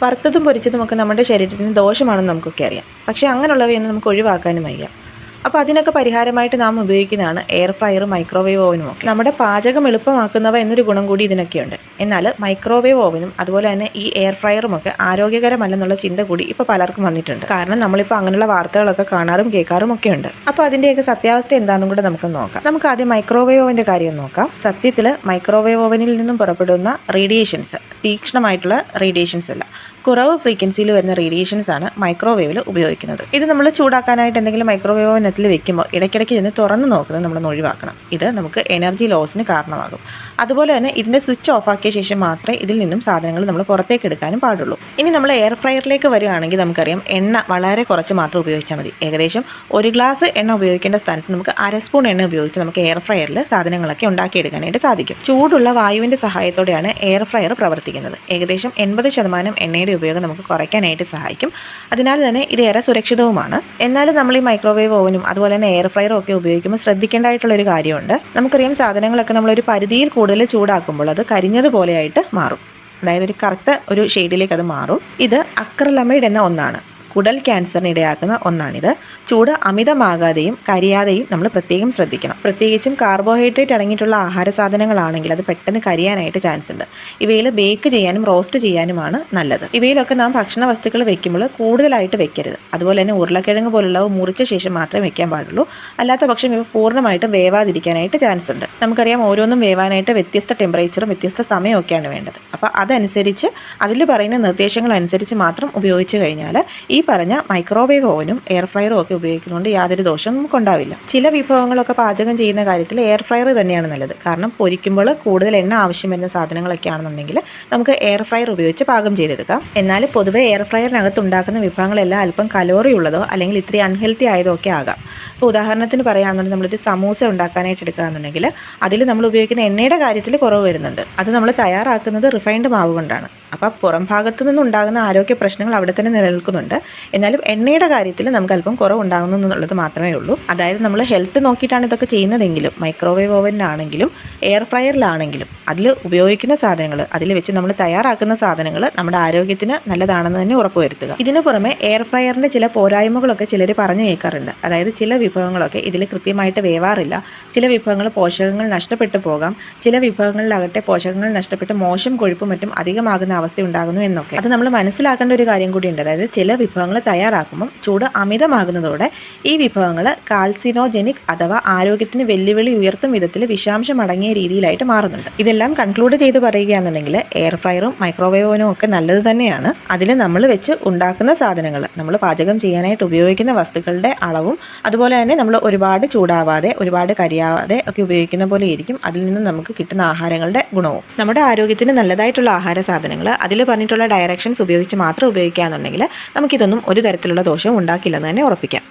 വറുത്തതും പൊരിച്ചതുമൊക്കെ നമ്മുടെ ശരീരത്തിന് ദോഷമാണെന്ന് നമുക്കൊക്കെ അറിയാം. പക്ഷേ അങ്ങനെയുള്ളവയൊന്നും നമുക്ക് ഒഴിവാക്കാനും വയ്യ. അപ്പോൾ അതിനൊക്കെ പരിഹാരമായിട്ട് നാം ഉപയോഗിക്കുന്നതാണ് എയർ ഫ്രയർ, മൈക്രോവേവ് ഓവനും ഒക്കെ. നമ്മുടെ പാചകം എളുപ്പമാക്കുന്നവ എന്നൊരു ഗുണം കൂടി ഇതിനൊക്കെയുണ്ട്. എന്നാൽ മൈക്രോവേവ് ഓവനും അതുപോലെ തന്നെ ഈ എയർ ഫ്രയറും ഒക്കെ ആരോഗ്യകരമല്ലെന്നുള്ള ചിന്ത കൂടി ഇപ്പോൾ പലർക്കും വന്നിട്ടുണ്ട്. കാരണം നമ്മളിപ്പോൾ അങ്ങനെയുള്ള വാർത്തകളൊക്കെ കാണാറും കേൾക്കാറും ഒക്കെ ഉണ്ട്. അപ്പോൾ അതിൻ്റെയൊക്കെ സത്യാവസ്ഥ എന്താണെന്നും കൂടെ നമുക്ക് നോക്കാം. നമുക്ക് ആദ്യം മൈക്രോവേവ് ഓവൻ്റെ കാര്യം നോക്കാം. സത്യത്തിൽ മൈക്രോവേവ് ഓവനിൽ നിന്നും പുറപ്പെടുന്ന റേഡിയേഷൻസ് തീക്ഷ്ണമായിട്ടുള്ള റേഡിയേഷൻസ് അല്ല, കുറവ് ഫ്രീക്വൻസിയിൽ വരുന്ന റേഡിയേഷൻസ് ആണ് മൈക്രോവേവിൽ ഉപയോഗിക്കുന്നത്. ഇത് നമ്മൾ ചൂടാക്കാനായിട്ട് എന്തെങ്കിലും മൈക്രോവേവ് ഓവനത്തിൽ വെക്കുമ്പോൾ ഇടയ്ക്കിടയ്ക്ക് ഇതിന് തുറന്ന് നോക്കുന്നത് നമ്മൾ ഒഴിവാക്കണം. ഇത് നമുക്ക് എനർജി ലോസിന് കാരണമാകും. അതുപോലെ തന്നെ ഇതിൻ്റെ സ്വിച്ച് ഓഫ് ആക്കിയ ശേഷം മാത്രമേ ഇതിൽ നിന്നും സാധനങ്ങൾ നമ്മൾ പുറത്തേക്ക് എടുക്കാനും പാടുള്ളൂ. ഇനി നമ്മൾ എയർ ഫ്രയറിലേക്ക് വരികയാണെങ്കിൽ നമുക്കറിയാം, എണ്ണ വളരെ കുറച്ച് മാത്രം ഉപയോഗിച്ചാൽ മതി. ഏകദേശം 1 ഗ്ലാസ് എണ്ണ ഉപയോഗിക്കേണ്ട സ്ഥാനത്ത് നമുക്ക് 1/2 സ്പൂൺ എണ്ണ ഉപയോഗിച്ച് നമുക്ക് എയർ ഫ്രയറിൽ സാധനങ്ങളൊക്കെ ഉണ്ടാക്കിയെടുക്കാനായിട്ട് സാധിക്കും. ചൂടുള്ള വായുവിൻ്റെ സഹായത്തോടെയാണ് എയർ ഫ്രയർ പ്രവർത്തിക്കുന്നത്. ഏകദേശം 80% എണ്ണയുടെ ഉപയോഗം നമുക്ക് കുറയ്ക്കാനായിട്ട് സഹായിക്കും. അതിനാൽ തന്നെ ഇത് ഏറെ സുരക്ഷിതവുമാണ്. എന്നാലും നമ്മൾ ഈ മൈക്രോവേവ് ഓവനും അതുപോലെ തന്നെ എയർ ഫ്രയറും ഒക്കെ ഉപയോഗിക്കുമ്പോൾ ശ്രദ്ധിക്കേണ്ടതായിട്ടുള്ളൊരു കാര്യമുണ്ട്. നമുക്കറിയാം, സാധനങ്ങളൊക്കെ നമ്മളൊരു പരിധിയിൽ കൂടുതൽ ചൂടാക്കുമ്പോൾ അത് കരിഞ്ഞതുപോലെയായിട്ട് മാറും. അതായത് ഒരു കറുത്ത ഒരു ഷെയ്ഡിലേക്ക് അത് മാറും. ഇത് അക്രലമൈഡ് എന്ന ഒന്നാണ്. കുടൽ ക്യാൻസറിന് ഇടയാക്കുന്ന ഒന്നാണിത്. ചൂട് അമിതമാകാതെയും കരിയാതെയും നമ്മൾ പ്രത്യേകം ശ്രദ്ധിക്കണം. പ്രത്യേകിച്ചും കാർബോഹൈഡ്രേറ്റ് അടങ്ങിയിട്ടുള്ള ആഹാര സാധനങ്ങളാണെങ്കിൽ അത് പെട്ടെന്ന് കരിയാനായിട്ട് ചാൻസ് ഉണ്ട്. ഇവയിൽ ബേക്ക് ചെയ്യാനും റോസ്റ്റ് ചെയ്യാനുമാണ് നല്ലത്. ഇവയിലൊക്കെ നാം ഭക്ഷണ വസ്തുക്കൾ വെക്കുമ്പോൾ കൂടുതലായിട്ട് വെക്കരുത്. അതുപോലെ തന്നെ ഉരുളക്കിഴങ്ങ് പോലുള്ളവ മുറിച്ച ശേഷം മാത്രമേ വെക്കാൻ പാടുള്ളൂ. അല്ലാത്ത പക്ഷം ഇവ പൂർണ്ണമായിട്ടും വേവാതിരിക്കാനായിട്ട് ചാൻസ് ഉണ്ട്. നമുക്കറിയാം, ഓരോന്നും വേവാനായിട്ട് വ്യത്യസ്ത ടെമ്പറേച്ചറും വ്യത്യസ്ത സമയമൊക്കെയാണ് വേണ്ടത്. അപ്പോൾ അതനുസരിച്ച് അതിൽ പറയുന്ന നിർദ്ദേശങ്ങൾ അനുസരിച്ച് മാത്രം ഉപയോഗിച്ച് കഴിഞ്ഞാൽ ഈ പറഞ്ഞ മൈക്രോവേവ് ഓവനും എയർ ഫ്രയറും ഒക്കെ ഉപയോഗിക്കുന്നതുകൊണ്ട് യാതൊരു ദോഷവും നമുക്കുണ്ടാവില്ല. ചില വിഭവങ്ങളൊക്കെ പാചകം ചെയ്യുന്ന കാര്യത്തിൽ എയർ ഫ്രയർ തന്നെയാണ് നല്ലത്. കാരണം പൊരിക്കുമ്പോൾ കൂടുതൽ എണ്ണ ആവശ്യം വരുന്ന സാധനങ്ങളൊക്കെ ആണെന്നുണ്ടെങ്കിൽ നമുക്ക് എയർ ഫ്രയർ ഉപയോഗിച്ച് പാകം ചെയ്തെടുക്കാം. എന്നാൽ പൊതുവേ എയർ ഫ്രയറിനകത്ത് ഉണ്ടാക്കുന്ന വിഭവങ്ങളെല്ലാം അല്പം കലോറി ഉള്ളതോ അല്ലെങ്കിൽ ഇത്തിരി അൺഹെൽത്തി ആയതോ ഒക്കെ ആകാം. ഇപ്പോൾ ഉദാഹരണത്തിന് പറയുകയാണെന്നുണ്ടെങ്കിൽ നമ്മളൊരു സമൂസ ഉണ്ടാക്കാനായിട്ട് എടുക്കുകയാണെന്നുണ്ടെങ്കിൽ അതിൽ നമ്മൾ ഉപയോഗിക്കുന്ന എണ്ണയുടെ കാര്യത്തിൽ കുറവ് വരുന്നുണ്ട്. അത് നമ്മൾ തയ്യാറാക്കുന്നത് റിഫൈൻഡ് മാവ് കൊണ്ടാണ്. അപ്പോൾ പുറം ഭാഗത്തു നിന്നുണ്ടാകുന്ന ആരോഗ്യ പ്രശ്നങ്ങൾ അവിടെ തന്നെ നിലനിൽക്കുന്നുണ്ട്. എന്നാലും എണ്ണയുടെ കാര്യത്തിൽ നമുക്ക് അല്പം കുറവുണ്ടാകുന്നു എന്നുള്ളത് മാത്രമേ ഉള്ളൂ. അതായത് നമ്മൾ ഹെൽത്ത് നോക്കിയിട്ടാണ് ഇതൊക്കെ ചെയ്യുന്നതെങ്കിലും മൈക്രോവേവ് ഓവനിലാണെങ്കിലും എയർ ഫ്രയറിലാണെങ്കിലും അതിൽ ഉപയോഗിക്കുന്ന സാധനങ്ങൾ, അതിൽ വെച്ച് നമ്മൾ തയ്യാറാക്കുന്ന സാധനങ്ങൾ നമ്മുടെ ആരോഗ്യത്തിന് നല്ലതാണെന്ന് തന്നെ ഉറപ്പുവരുത്തുക. ഇതിനു പുറമെ എയർ ഫ്രയറിൻ്റെ ചില പോരായ്മകളൊക്കെ ചിലർ പറഞ്ഞു കേൾക്കാറുണ്ട്. അതായത് ചില വിഭവങ്ങളൊക്കെ ഇതിൽ കൃത്യമായിട്ട് വേവാറില്ല, ചില വിഭവങ്ങൾ പോഷകങ്ങൾ നഷ്ടപ്പെട്ടു പോകാം, ചില വിഭവങ്ങളിലാകട്ടെ പോഷകങ്ങൾ നഷ്ടപ്പെട്ട് മോശം കൊഴുപ്പും മറ്റും അധികമാകുന്ന അവസ്ഥ ഉണ്ടാകുന്നു എന്നൊക്കെ. അത് നമ്മൾ മനസ്സിലാക്കേണ്ട ഒരു കാര്യം കൂടിയുണ്ട്. അതായത് ചില വിഭവങ്ങൾ തയ്യാറാക്കുമ്പം ചൂട് അമിതമാകുന്നതോടെ ഈ വിഭവങ്ങൾ കാൽസിനോജനിക് അഥവാ ആരോഗ്യത്തിന് വെല്ലുവിളി ഉയർത്തും വിധത്തിൽ വിഷാംശം അടങ്ങിയ രീതിയിലായിട്ട് മാറുന്നുണ്ട്. ഇതെല്ലാം കൺക്ലൂഡ് ചെയ്ത് പറയുകയാണെന്നുണ്ടെങ്കിൽ എയർ ഫ്രയറും മൈക്രോവേവ് ഓവനും ഒക്കെ നല്ലത് തന്നെയാണ്. അതിൽ നമ്മൾ വെച്ച് ഉണ്ടാക്കുന്ന സാധനങ്ങൾ, നമ്മൾ പാചകം ചെയ്യാനായിട്ട് ഉപയോഗിക്കുന്ന വസ്തുക്കളുടെ അളവും അതുപോലെ തന്നെ നമ്മൾ ഒരുപാട് ചൂടാവാതെ ഒരുപാട് കരിയാവാതെ ഒക്കെ ഉപയോഗിക്കുന്ന പോലെ ഇരിക്കും അതിൽ നിന്ന് നമുക്ക് കിട്ടുന്ന ആഹാരങ്ങളുടെ ഗുണവും. നമ്മുടെ ആരോഗ്യത്തിന് നല്ലതായിട്ടുള്ള ആഹാര സാധനങ്ങൾ അതിൽ പറഞ്ഞിട്ടുള്ള ഡയറക്ഷൻസ് ഉപയോഗിച്ച് മാത്രം ഉപയോഗിക്കുകയാണെന്നുണ്ടെങ്കിൽ നമുക്കിതൊന്നും ഒരു തരത്തിലുള്ള ദോഷവും ഉണ്ടാക്കില്ലെന്ന് തന്നെ ഉറപ്പിക്കാം.